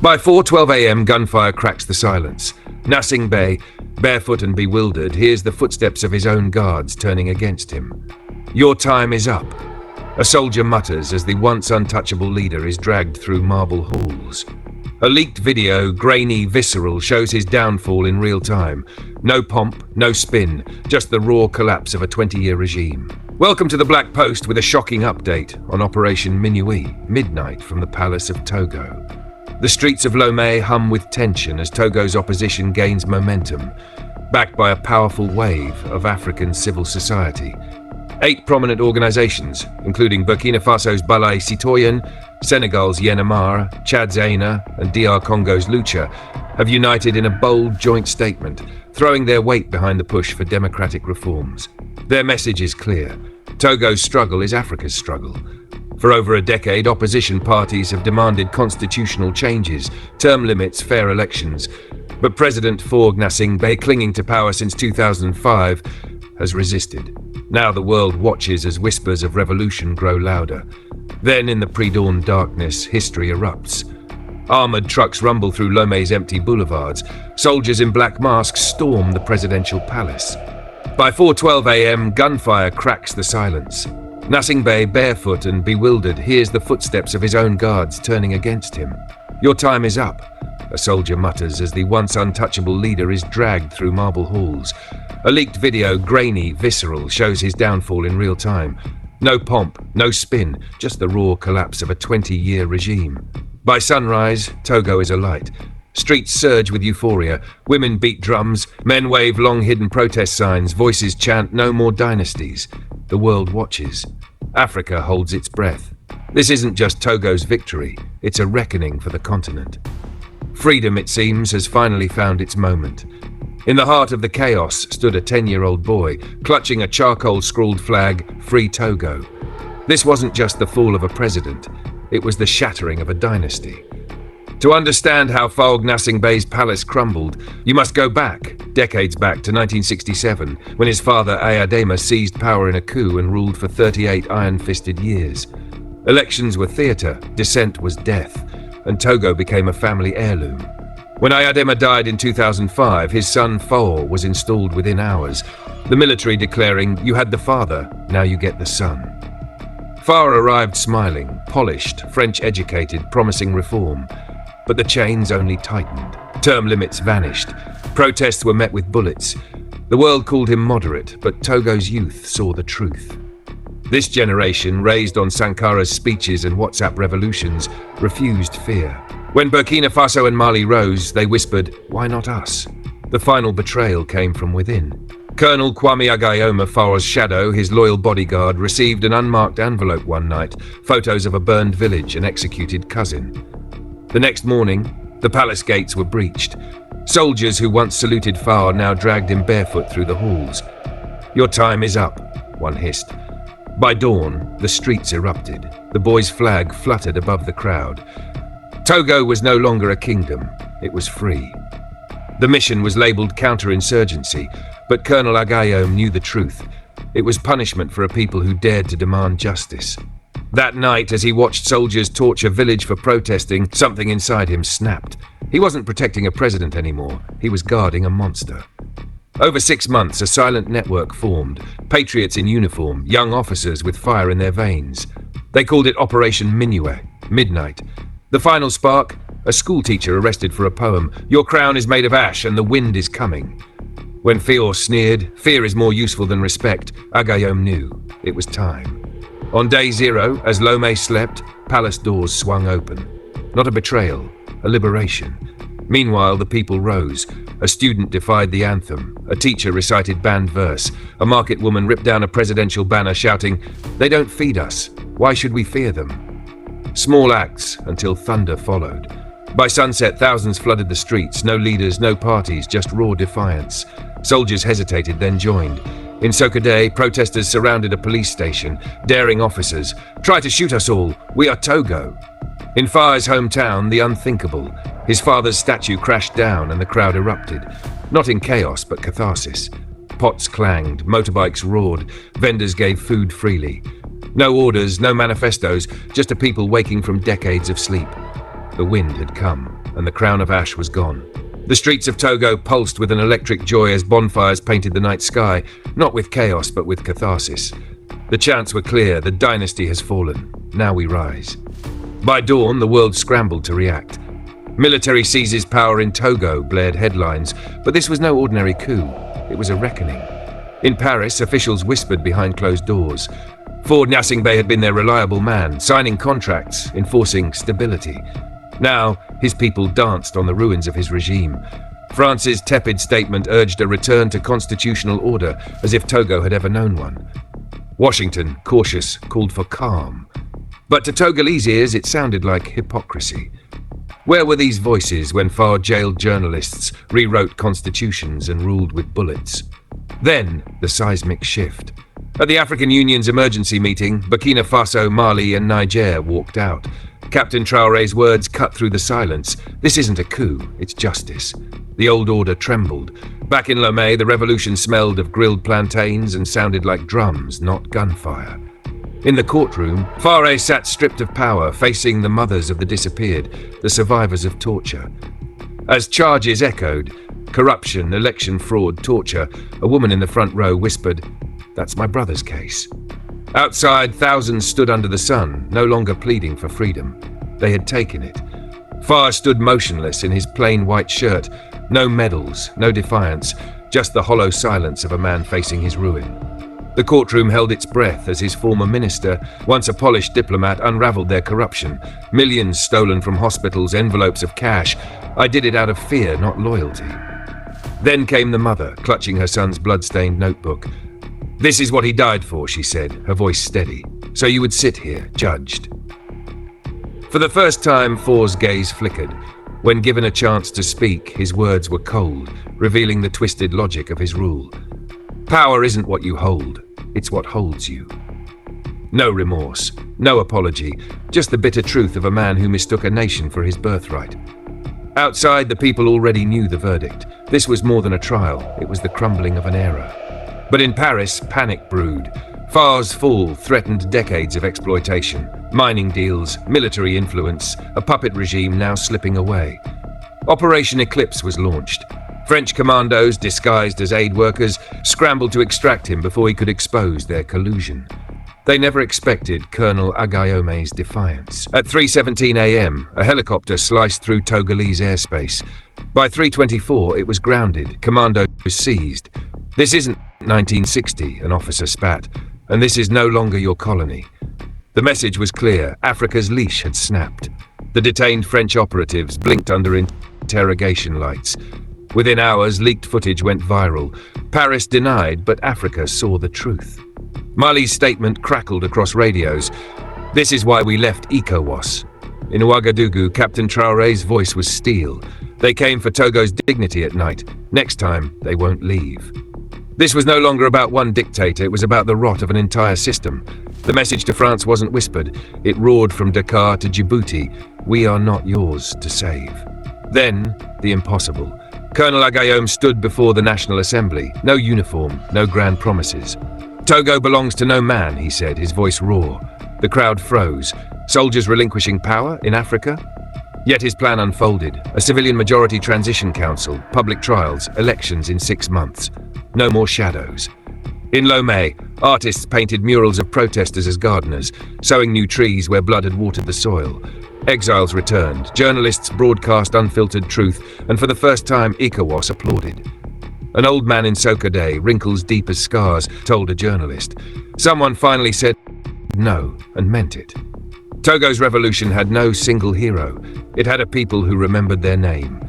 By 4:12 a.m., gunfire cracks the silence. Gnassingbé, barefoot and bewildered, hears the footsteps of his own guards turning against him. Your time is up, a soldier mutters as the once-untouchable leader is dragged through marble halls. A leaked video, grainy, visceral, shows his downfall in real time. No pomp, no spin, just the raw collapse of a 20-year regime. Welcome to the Black Post with a shocking update on Operation Minuit, midnight from the Palace of Togo. The streets of Lomé hum with tension as Togo's opposition gains momentum, backed by a powerful wave of African civil society. 8 prominent organizations, including Burkina Faso's Balai Citoyen, Senegal's Y'en a marre, Chad's ENA, and DR Congo's Lucha, have united in a bold joint statement, throwing their weight behind the push for democratic reforms. Their message is clear. Togo's struggle is Africa's struggle. For over a decade, opposition parties have demanded constitutional changes, term limits, fair elections. But President Faure Gnassingbé, clinging to power since 2005, has resisted. Now the world watches as whispers of revolution grow louder. Then, in the pre-dawn darkness, history erupts. Armored trucks rumble through Lomé's empty boulevards. Soldiers in black masks storm the presidential palace. By 4:12 a.m., gunfire cracks the silence. Gnassingbé, barefoot and bewildered, hears the footsteps of his own guards turning against him. Your time is up, a soldier mutters as the once-untouchable leader is dragged through marble halls. A leaked video, grainy, visceral, shows his downfall in real time. No pomp, no spin, just the raw collapse of a 20-year regime. By sunrise, Togo is alight. Streets surge with euphoria. Women beat drums, men wave long-hidden protest signs, voices chant "No more dynasties." The world watches. Africa holds its breath. This isn't just Togo's victory, it's a reckoning for the continent. Freedom, it seems, has finally found its moment. In the heart of the chaos stood a 10-year-old boy, clutching a charcoal-scrawled flag, "Free Togo." This wasn't just the fall of a president, it was the shattering of a dynasty. To understand how Faure Gnassingbé's palace crumbled, you must go back, decades back to 1967, when his father Ayadema seized power in a coup and ruled for 38 iron-fisted years. Elections were theatre, dissent was death, and Togo became a family heirloom. When Ayadema died in 2005, his son Faure was installed within hours, the military declaring, "You had the father, now you get the son." Faure arrived smiling, polished, French-educated, promising reform. But the chains only tightened. Term limits vanished. Protests were met with bullets. The world called him moderate, but Togo's youth saw the truth. This generation, raised on Sankara's speeches and WhatsApp revolutions, refused fear. When Burkina Faso and Mali rose, they whispered, "Why not us?" The final betrayal came from within. Colonel Kwame Agayoma, Faure's shadow, his loyal bodyguard, received an unmarked envelope one night, photos of a burned village and executed cousin. The next morning, the palace gates were breached. Soldiers who once saluted Faure now dragged him barefoot through the halls. "Your time is up," one hissed. By dawn, the streets erupted. The boy's flag fluttered above the crowd. Togo was no longer a kingdom, it was free. The mission was labelled counterinsurgency, but Colonel Agayome knew the truth. It was punishment for a people who dared to demand justice. That night, as he watched soldiers torch a village for protesting, something inside him snapped. He wasn't protecting a president anymore, he was guarding a monster. Over 6 months, a silent network formed, patriots in uniform, young officers with fire in their veins. They called it Operation Minuit, midnight. The final spark, a schoolteacher arrested for a poem, "Your crown is made of ash and the wind is coming." When Faure sneered, "Fear is more useful than respect," Agayome knew it was time. On day 0, as Lomé slept, palace doors swung open. Not a betrayal, a liberation. Meanwhile, the people rose. A student defied the anthem. A teacher recited banned verse. A market woman ripped down a presidential banner shouting, "They don't feed us. Why should we fear them?" Small acts until thunder followed. By sunset, thousands flooded the streets. No leaders, no parties, just raw defiance. Soldiers hesitated, then joined. In Sokode, protesters surrounded a police station, daring officers, "Try to shoot us all, we are Togo." In Faure's hometown, the unthinkable, his father's statue crashed down and the crowd erupted. Not in chaos, but catharsis. Pots clanged, motorbikes roared, vendors gave food freely. No orders, no manifestos, just a people waking from decades of sleep. The wind had come. and the crown of ash was gone. The streets of Togo pulsed with an electric joy as bonfires painted the night sky, not with chaos but with catharsis. The chants were clear, the dynasty has fallen. Now we rise. By dawn, the world scrambled to react. Military seizes power in Togo, blared headlines, but this was no ordinary coup. It was a reckoning. In Paris, officials whispered behind closed doors. Faure Gnassingbé had been their reliable man, signing contracts, enforcing stability. Now, his people danced on the ruins of his regime. France's tepid statement urged a return to constitutional order, as if Togo had ever known one. Washington, cautious, called for calm. But to Togolese ears, it sounded like hypocrisy. Where were these voices when Faure jailed journalists, rewrote constitutions, and ruled with bullets? Then, the seismic shift. At the African Union's emergency meeting, Burkina Faso, Mali, and Niger walked out. Captain Traoré's words cut through the silence. This isn't a coup, it's justice. The old order trembled. Back in Lomé, the revolution smelled of grilled plantains and sounded like drums, not gunfire. In the courtroom, Faure sat stripped of power, facing the mothers of the disappeared, the survivors of torture. As charges echoed, corruption, election fraud, torture, a woman in the front row whispered, "That's my brother's case." Outside, thousands stood under the sun, no longer pleading for freedom. They had taken it. Faure stood motionless in his plain white shirt. No medals, no defiance, just the hollow silence of a man facing his ruin. The courtroom held its breath as his former minister, once a polished diplomat, unraveled their corruption. Millions stolen from hospitals, envelopes of cash. I did it out of fear, not loyalty. Then came the mother, clutching her son's blood-stained notebook. "This is what he died for," she said, her voice steady. "So you would sit here, judged." For the first time, Faure's gaze flickered. When given a chance to speak, his words were cold, revealing the twisted logic of his rule. Power isn't what you hold, it's what holds you. No remorse, no apology, just the bitter truth of a man who mistook a nation for his birthright. Outside, the people already knew the verdict. This was more than a trial, it was the crumbling of an era. But in Paris, panic brewed. Faure's fall threatened decades of exploitation, mining deals, military influence, a puppet regime now slipping away. Operation Eclipse was launched. French commandos, disguised as aid workers, scrambled to extract him before he could expose their collusion. They never expected Colonel Agayome's defiance. At 3:17 a.m., a helicopter sliced through Togolese airspace. By 3:24, it was grounded, commandos seized. "This isn't 1960, an officer spat, and this is no longer your colony." The message was clear, Africa's leash had snapped. The detained French operatives blinked under interrogation lights. Within hours, leaked footage went viral. Paris denied, but Africa saw the truth. Mali's statement crackled across radios. "This is why we left ECOWAS." In Ouagadougou, Captain Traoré's voice was steel. "They came for Togo's dignity at night. Next time, they won't leave." This was no longer about one dictator, it was about the rot of an entire system. The message to France wasn't whispered, it roared from Dakar to Djibouti. "We are not yours to save." Then, the impossible. Colonel Agayome stood before the National Assembly. No uniform, no grand promises. "Togo belongs to no man," he said, his voice raw. The crowd froze. Soldiers relinquishing power in Africa? Yet his plan unfolded. A civilian majority transition council, public trials, elections in 6 months. No more shadows. In Lomé, artists painted murals of protesters as gardeners, sowing new trees where blood had watered the soil. Exiles returned, journalists broadcast unfiltered truth, and for the first time ECOWAS applauded. An old man in Sokode, wrinkles deep as scars, told a journalist. Someone finally said no, and meant it. Togo's revolution had no single hero. It had a people who remembered their name.